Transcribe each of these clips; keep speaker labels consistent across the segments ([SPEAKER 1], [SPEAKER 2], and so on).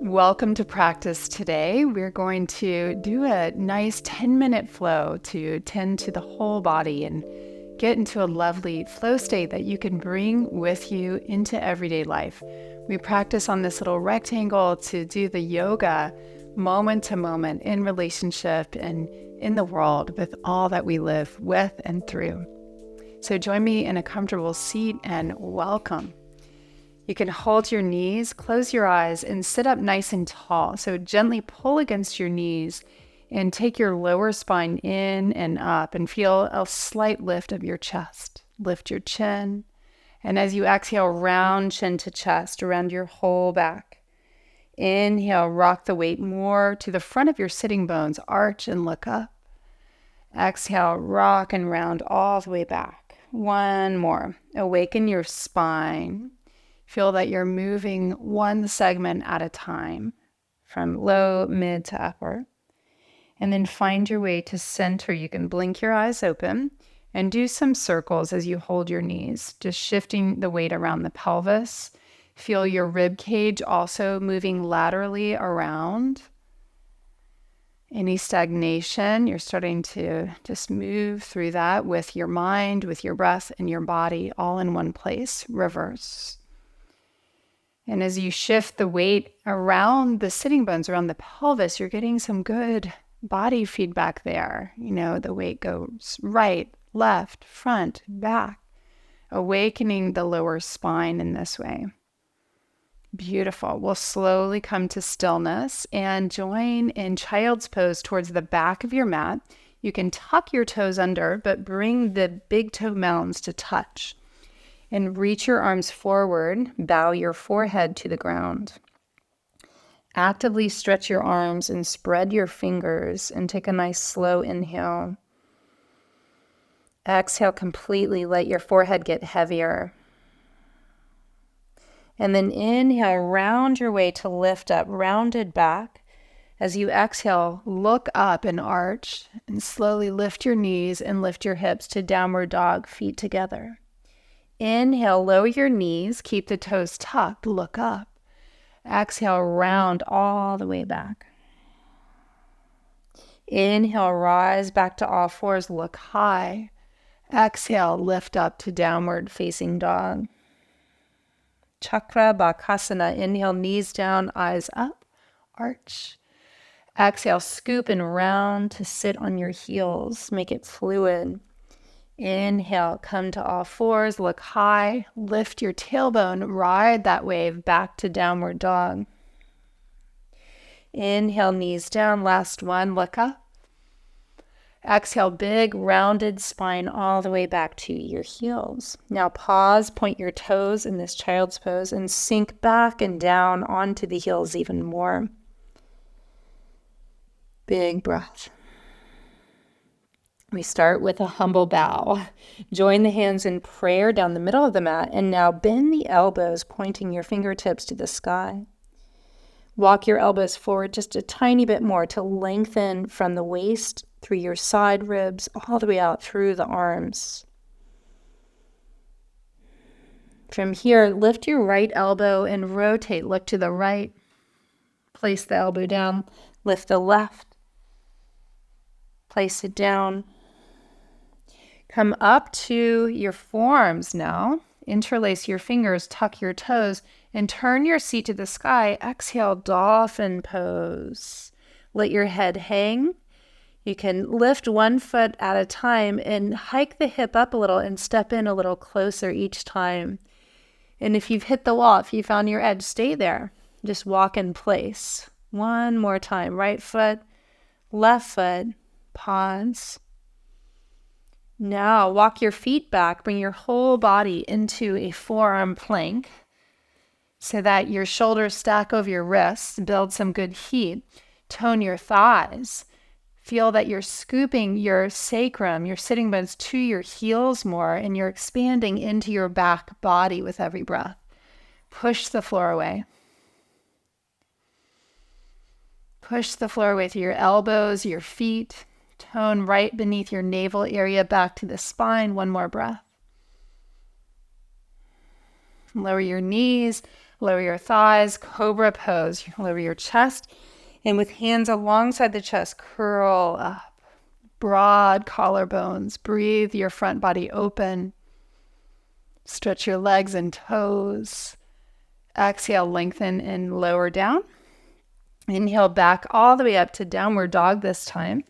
[SPEAKER 1] Welcome to practice today. We're going to do a nice 10-minute flow to tend to the whole body and get into a lovely flow state that you can bring with you into everyday life. We practice on this little rectangle to do the yoga moment to moment in relationship and in the world with all that we live with and through. So join me in a comfortable seat and welcome. You can hold your knees, close your eyes, and sit up nice and tall. So gently pull against your knees and take your lower spine in and up and feel a slight lift of your chest. Lift your chin. And as you exhale, round chin to chest around your whole back. Inhale, rock the weight more to the front of your sitting bones. Arch and look up. Exhale, rock and round all the way back. One more. Awaken your spine. Feel that you're moving one segment at a time from low, mid to upper. And then find your way to center. You can blink your eyes open and do some circles as you hold your knees, just shifting the weight around the pelvis. Feel your rib cage also moving laterally around. Any stagnation, you're starting to just move through that with your mind, with your breath, and your body all in one place. Reverse. And as you shift the weight around the sitting bones, around the pelvis, you're getting some good body feedback there. You know, the weight goes right, left, front, back, awakening the lower spine in this way. Beautiful. We'll slowly come to stillness and join in child's pose towards the back of your mat. You can tuck your toes under, but bring the big toe mounds to touch. And reach your arms forward, bow your forehead to the ground. Actively stretch your arms and spread your fingers and take a nice slow inhale. Exhale completely, let your forehead get heavier. And then inhale, round your way to lift up, rounded back. As you exhale, look up and arch and slowly lift your knees and lift your hips to downward dog, feet together. Inhale, lower your knees, keep the toes tucked, look up. Exhale, round all the way back. Inhale, rise back to all fours, look high. Exhale, lift up to downward facing dog. Chakra Bakasana, inhale, knees down, eyes up, arch. Exhale, scoop and round to sit on your heels, make it fluid. Inhale, come to all fours, look high, lift your tailbone, ride that wave back to downward dog. Inhale, knees down, last one, look up. Exhale, big rounded spine all the way back to your heels. Now pause, point your toes in this child's pose and sink back and down onto the heels even more. Big breath. We start with a humble bow. Join the hands in prayer down the middle of the mat, and now bend the elbows, pointing your fingertips to the sky. Walk your elbows forward just a tiny bit more to lengthen from the waist through your side ribs, all the way out through the arms. From here, lift your right elbow and rotate. Look to the right. Place the elbow down. Lift the left. Place it down. Come up to your forearms now. Interlace your fingers, tuck your toes, and turn your seat to the sky. Exhale, dolphin pose. Let your head hang. You can lift one foot at a time and hike the hip up a little and step in a little closer each time. And if you've hit the wall, if you found your edge, stay there. Just walk in place. One more time. Right foot, left foot, pause. Now walk your feet back, bring your whole body into a forearm plank so that your shoulders stack over your wrists, build some good heat, tone your thighs. Feel that you're scooping your sacrum, your sitting bones to your heels more, and you're expanding into your back body with every breath. Push the floor away. Push the floor away through your elbows, your feet. Tone right beneath your navel area back to the spine. One more breath. Lower your knees, Lower your thighs, cobra pose. Lower your chest, and with hands alongside the chest, curl up. Broad collarbones. Breathe your front body open. Stretch your legs and toes. Exhale, lengthen and lower down. Inhale back all the way up to downward dog this time.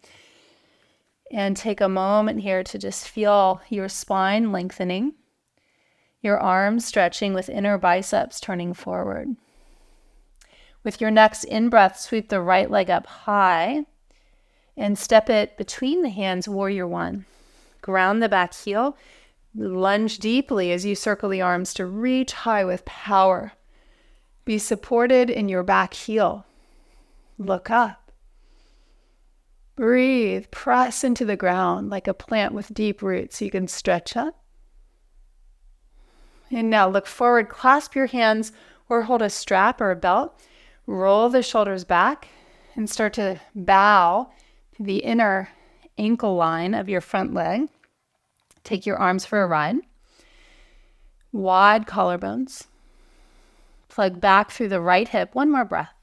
[SPEAKER 1] And take a moment here to just feel your spine lengthening. Your arms stretching with inner biceps turning forward. With your next in-breath, sweep the right leg up high and step it between the hands, warrior one. Ground the back heel. Lunge deeply as you circle the arms to reach high with power. Be supported in your back heel. Look up. Breathe. Press into the ground like a plant with deep roots. You can stretch up. And now look forward. Clasp your hands or hold a strap or a belt. Roll the shoulders back and start to bow to the inner ankle line of your front leg. Take your arms for a ride. Wide collarbones. Plug back through the right hip. One more breath.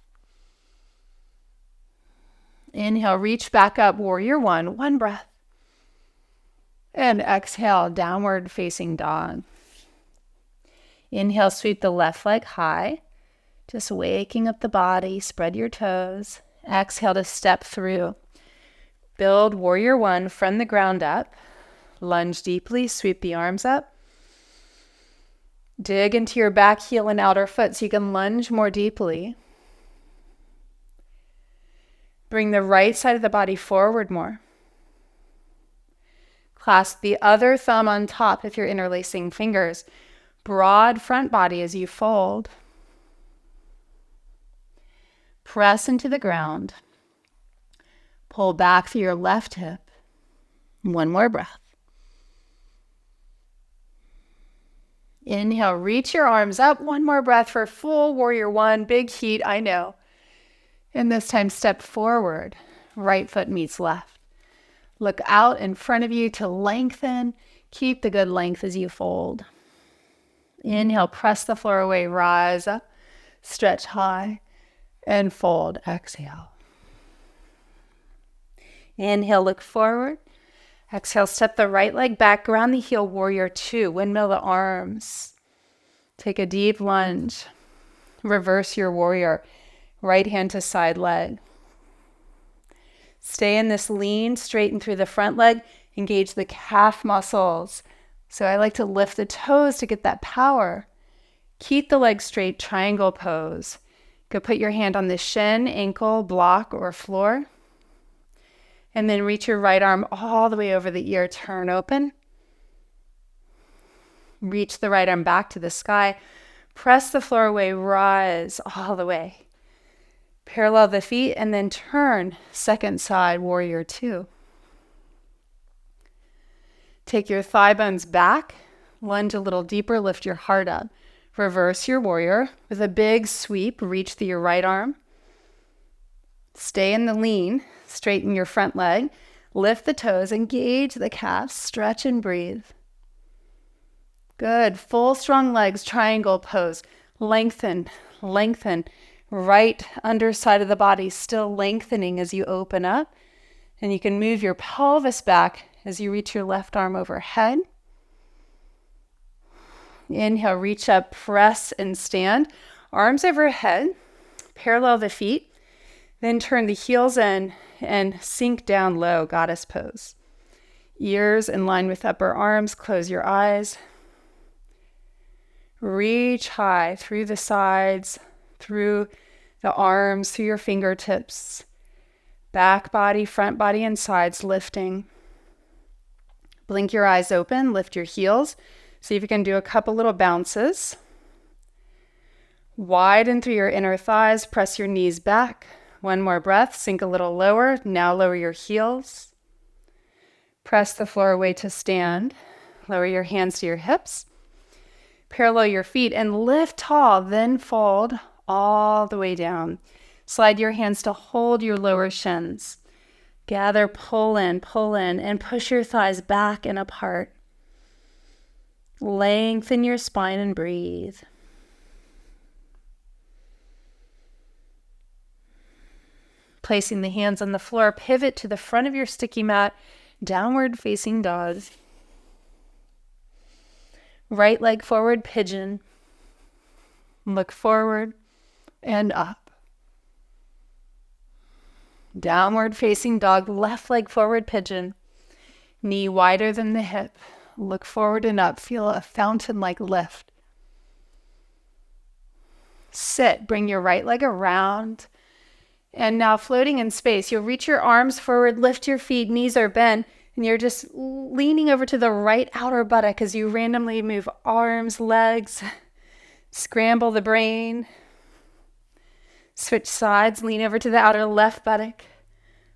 [SPEAKER 1] Inhale, reach back up, warrior one. One breath. And exhale, downward facing dog. Inhale, sweep the left leg high. Just waking up the body. Spread your toes. Exhale to step through. Build warrior one from the ground up. Lunge deeply, sweep the arms up. Dig into your back heel and outer foot so you can lunge more deeply. Bring the right side of the body forward more. Clasp the other thumb on top if you're interlacing fingers. Broad front body as you fold. Press into the ground. Pull back through your left hip. One more breath. Inhale, reach your arms up. One more breath for full warrior one. Big heat, I know. And this time step forward. Right foot meets left. Look out in front of you to lengthen. Keep the good length as you fold. Inhale, press the floor away. Rise up. Stretch high and fold. Exhale. Inhale, look forward. Exhale, step the right leg back, ground the heel, warrior two. Windmill the arms. Take a deep lunge. Reverse your warrior. Right hand to side leg. Stay in this lean, straighten through the front leg. Engage the calf muscles. So I like to lift the toes to get that power. Keep the legs straight, triangle pose. You could put your hand on the shin, ankle, block, or floor. And then reach your right arm all the way over the ear. Turn open. Reach the right arm back to the sky. Press the floor away. Rise all the way. Parallel the feet and then turn. Second side, warrior two. Take your thigh bones back. Lunge a little deeper. Lift your heart up. Reverse your warrior. With a big sweep, reach through your right arm. Stay in the lean. Straighten your front leg. Lift the toes. Engage the calves. Stretch and breathe. Good. Full strong legs. Triangle pose. Lengthen. Lengthen. Right underside of the body still lengthening as you open up. And you can move your pelvis back as you reach your left arm overhead. Inhale, reach up, press and stand. Arms overhead. Parallel the feet. Then turn the heels in and sink down low, goddess pose. Ears in line with upper arms. Close your eyes. Reach high through the sides, through the arms, through your fingertips. Back body, front body, and sides lifting. Blink your eyes open, lift your heels. See if you can do a couple little bounces. Widen through your inner thighs, press your knees back. One more breath, sink a little lower. Now lower your heels. Press the floor away to stand. Lower your hands to your hips. Parallel your feet and lift tall, then fold all the way down. Slide your hands to hold your lower shins. Gather, pull in, and push your thighs back and apart. Lengthen your spine and breathe. Placing the hands on the floor, pivot to the front of your sticky mat, downward facing dog. Right leg forward, pigeon. Look forward and up. Downward facing dog, left leg forward, pigeon. Knee wider than the hip. Look forward and up. Feel a fountain-like lift. Sit. Bring your right leg around. And now floating in space, you'll reach your arms forward, lift your feet, knees are bent, and you're just leaning over to the right outer buttock as you randomly move arms, legs, scramble the brain. Switch sides, lean over to the outer left buttock,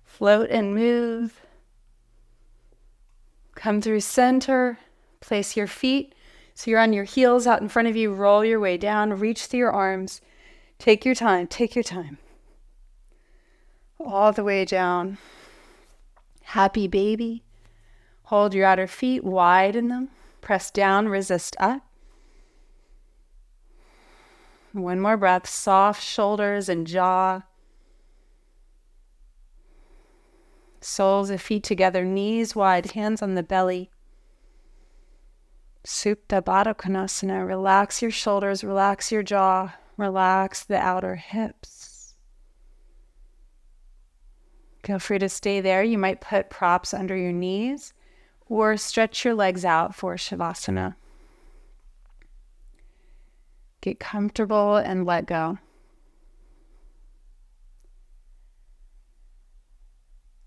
[SPEAKER 1] float and move. Come through center, place your feet so you're on your heels out in front of you, roll your way down, reach through your arms. Take your time, take your time. All the way down. Happy baby. Hold your outer feet, widen them. Press down, resist up. One more breath, soft shoulders and jaw. Soles of feet together, knees wide, hands on the belly. Supta Baddha Konasana. Relax your shoulders, relax your jaw, relax the outer hips. Feel free to stay there. You might put props under your knees or stretch your legs out for shavasana. Get comfortable and let go.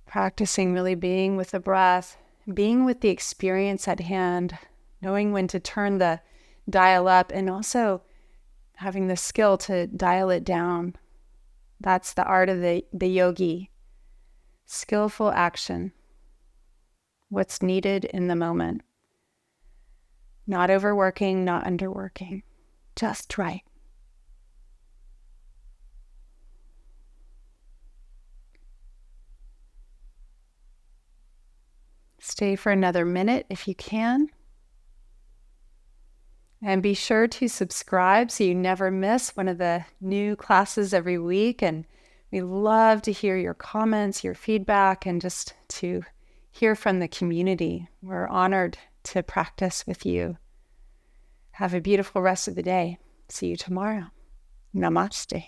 [SPEAKER 1] Practicing really being with the breath, being with the experience at hand, knowing when to turn the dial up, and also having the skill to dial it down. That's the art of the yogi. Skillful action. What's needed in the moment. Not overworking, not underworking. Just right. Stay for another minute if you can. And be sure to subscribe so you never miss one of the new classes every week. And we love to hear your comments, your feedback, and just to hear from the community. We're honored to practice with you. Have a beautiful rest of the day. See you tomorrow. Namaste.